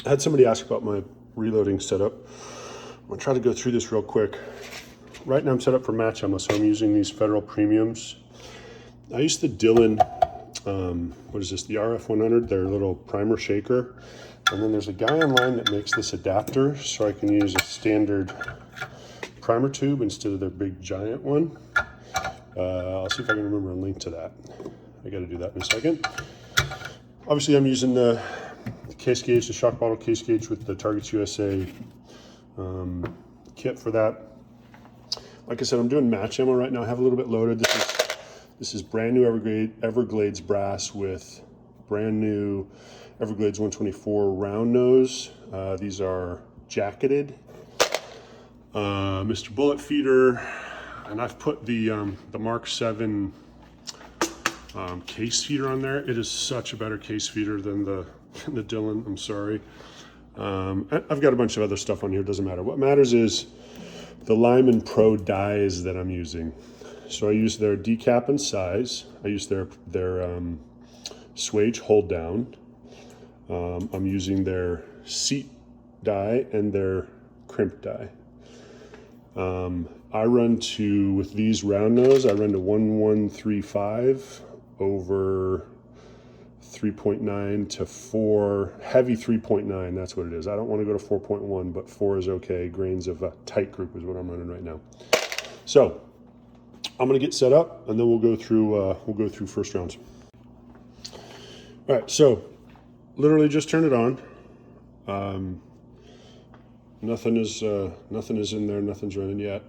I had somebody ask about my reloading setup. I'm gonna try to go through this real quick. Right now I'm set up for match ammo, so I'm using these Federal Premiums. I use the Dillon, what is this, the RF100, their little primer shaker. And then there's a guy online that makes this adapter, so I can use a standard primer tube instead of their big giant one. I'll see if I can remember a link to that. I gotta do that in a second. Obviously I'm using the case gauge, the shock bottle case gauge with the Targets USA kit for that. Like I said, I'm doing match ammo right now. I have a little bit loaded. This is brand new Everglades brass with brand new Everglades 124 round nose. These are jacketed. Mr. Bullet Feeder, and I've put the Mark 7 case feeder on there. It is such a better case feeder than the Dillon, I'm sorry. I've got a bunch of other stuff on here, doesn't matter. What matters is the Lyman Pro dies that I'm using. So I use their decap and size. I use their swage hold down. I'm using their seat die and their crimp die. I run with these round nose, I run to 1135 over 3.9 to 4, heavy 3.9, that's what it is. I don't want to go to 4.1, but 4 is okay. Grains of a tight group is what I'm running right now. So I'm going to get set up, and then we'll go through first rounds. All right, so literally just turn it on. Nothing is in there. Nothing's running yet.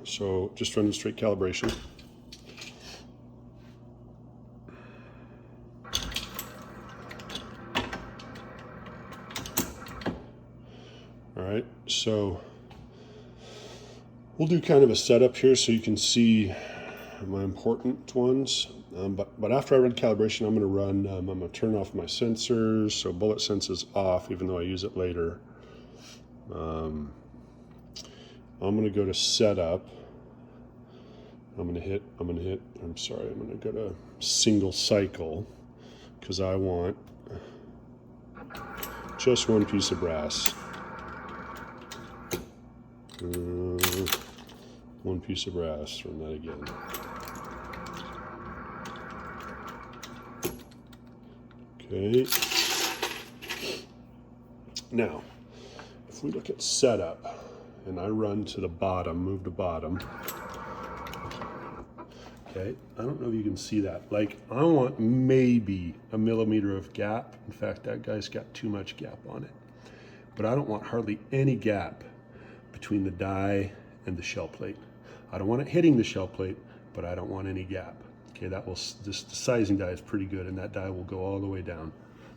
So just running straight calibration. All right, so we'll do kind of a setup here so you can see my important ones. But after I run calibration, I'm going to run. I'm going to turn off my sensors, so bullet sense is off, even though I use it later. I'm going to go to setup. I'm going to go to single cycle because I want just one piece of brass. One piece of brass, run that again. Okay. Now, if we look at setup, and I run to the bottom, move to bottom, okay, I don't know if you can see that. Like, I want maybe a millimeter of gap. In fact, that guy's got too much gap on it. But I don't want hardly any gap between the die and the shell plate. I don't want it hitting the shell plate, but I don't want any gap. Okay, the sizing die is pretty good, and that die will go all the way down.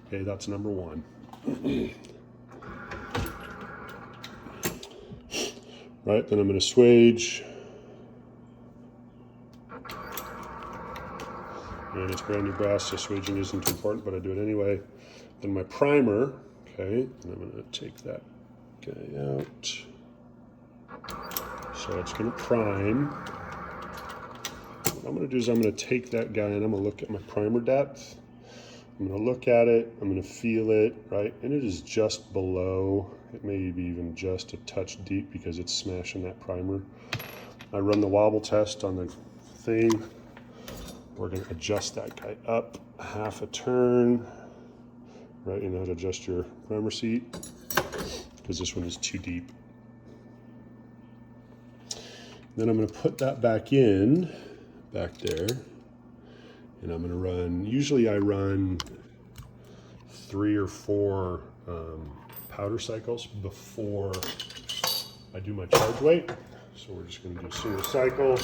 Okay, that's number one. Right, then I'm going to swage. And it's brand new brass, so swaging isn't important, but I do it anyway. Then my primer, okay, and I'm going to take that guy out. So it's going to prime. What I'm going to do is I'm going to take that guy and I'm going to look at my primer depth. I'm going to look at it, I'm going to feel it, right? And it is just below, it may be even just a touch deep because it's smashing that primer. I run the wobble test on the thing. We're going to adjust that guy up half a turn, right? You know how to adjust your primer seat because this one is too deep. Then I'm going to put that back there, and I'm going to run, usually I run 3 or 4 powder cycles before I do my charge weight. So we're just going to do single cycle.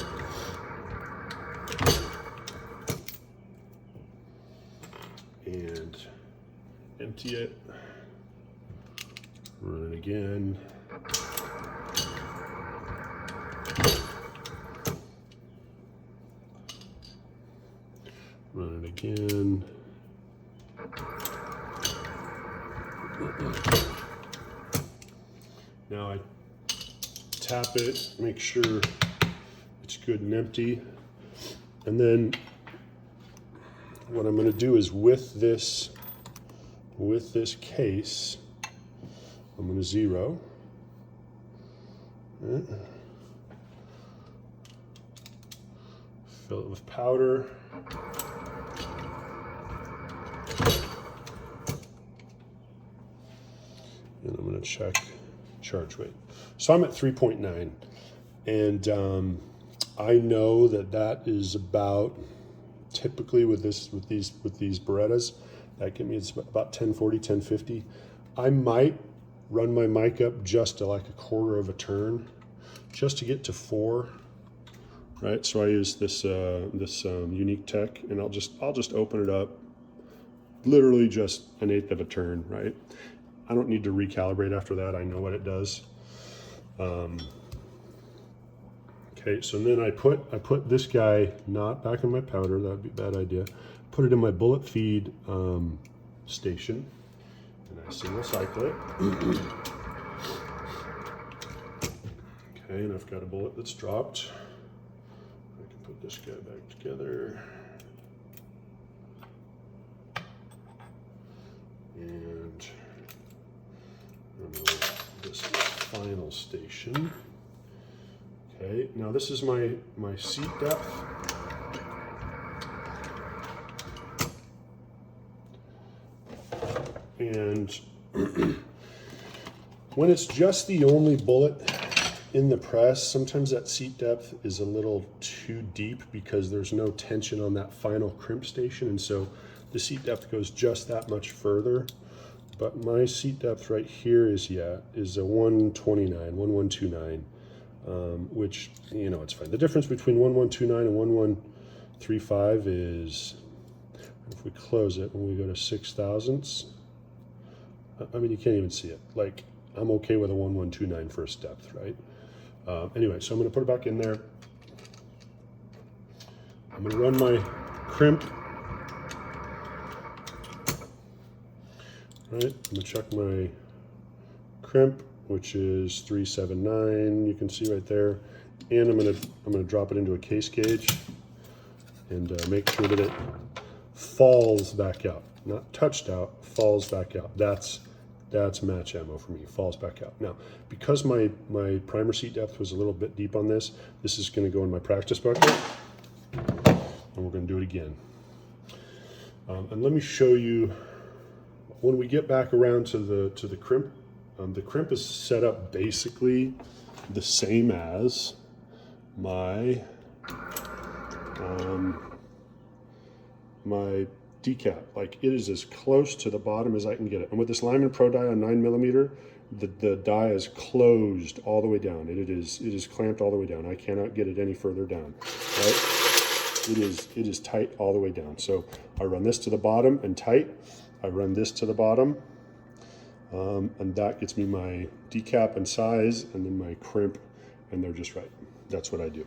And empty it, run it again. Run it again. Now I tap it, make sure it's good and empty. And then what I'm going to do is with this case, I'm going to 0. Fill it with powder. And I'm going to check charge weight. So I'm at 3.9, and I know that is about, typically with these Berettas, that gives me it's about 1040, 1050. I might run my mic up just to like a quarter of a turn, just to get to 4. Right, so I use this Unique Tech, and I'll just open it up, literally just 1/8 of a turn. Right, I don't need to recalibrate after that. I know what it does. Okay, so then I put this guy not back in my powder. That would be a bad idea. Put it in my bullet feed station, and I single cycle it. Okay, and I've got a bullet that's dropped. I can put this guy back together. And this final station. Okay, now this is my seat depth. And when it's just the only bullet in the press, sometimes that seat depth is a little too deep because there's no tension on that final crimp station, and so the seat depth goes just that much further. But my seat depth right here is a 1129, which, you know, it's fine. The difference between 1129 and 1135 is, if we close it and we go to 6 thousandths, I mean, you can't even see it. Like, I'm okay with a 1129 first depth, right? Anyway, so I'm going to put it back in there. I'm going to run my crimp. Right, I'm going to check my crimp, which is 379. You can see right there, and I'm going to drop it into a case gauge and make sure that it falls back out, not touched out, falls back out. That's match ammo for me. Falls back out. Now, because my primer seat depth was a little bit deep on this is going to go in my practice bucket, and we're going to do it again. And let me show you. When we get back around to the crimp, the crimp is set up basically the same as my my decap. Like, it is as close to the bottom as I can get it. And with this Lyman Pro die on 9mm, the die is closed all the way down. It is clamped all the way down. I cannot get it any further down. Right? It is tight all the way down. So I run this to the bottom and tight. I run this to the bottom, and that gets me my decap and size, and then my crimp, and they're just right. That's what I do.